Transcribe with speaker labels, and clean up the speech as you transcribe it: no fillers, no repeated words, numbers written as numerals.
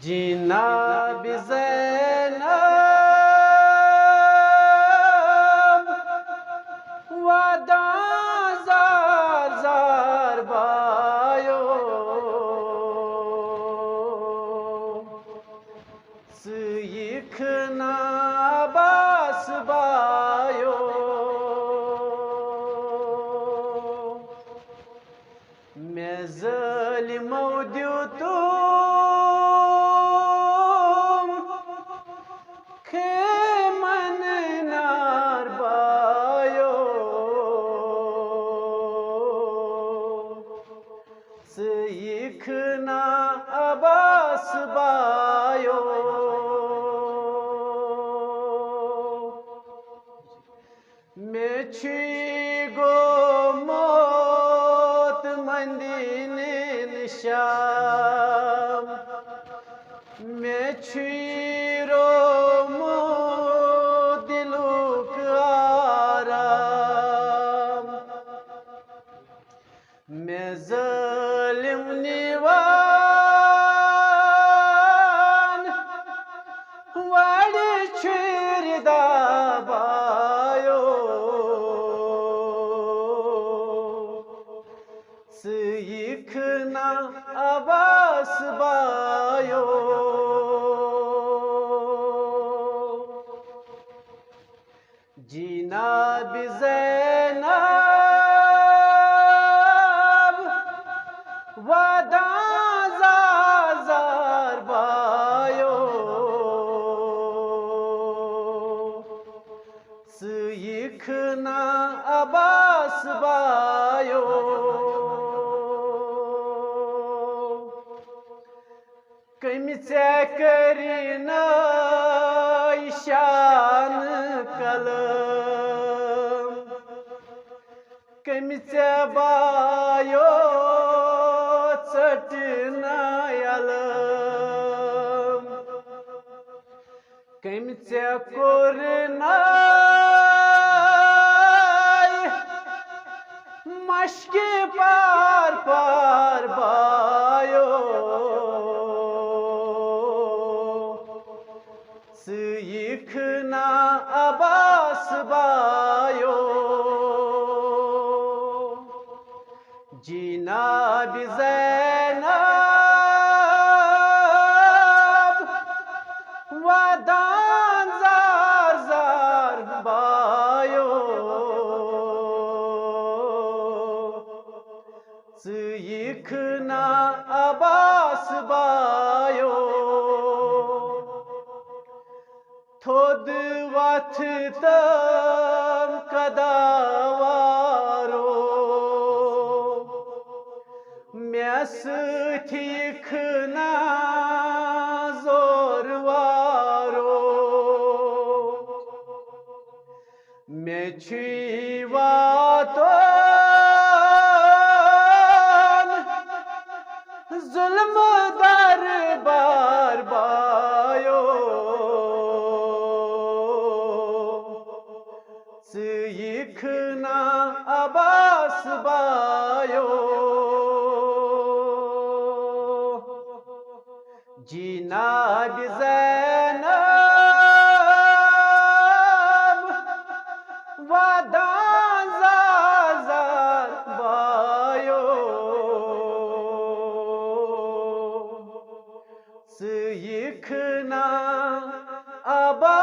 Speaker 1: जिनाब ज़ैनब वादा ज़ार ज़ार बायो सिखना बास बायो मैं ज़ालिमो द्युतु सिखना अबास बायो मैं गो मोत मंदिने निशाम मैं रो मो दिलुक आराम मैं ज़ालिम निवान वाड़ी छिरदा बायो सिखना अबास बायो जिनाब ज़ैनब वादा ज़ार ज़ार बायो सिखना अबास बायो कमिचे करीना ईशान कलम कमिचे बायो चटना यलम कमिचे कोरना मशके पार पार बायो सिखना अबास बायो जिनाब ज़ैनब वादा ज़ार ज़ार बायो सिखना अबास बायो थोद वथ तम कदावारो मैं सिखना जोरवारो मैं छिवातो जुल्म दरबार बायो सिखना अबास बायो जिनाब ज़ैनब वादा ज़ार ज़ार बायो सिखना अबास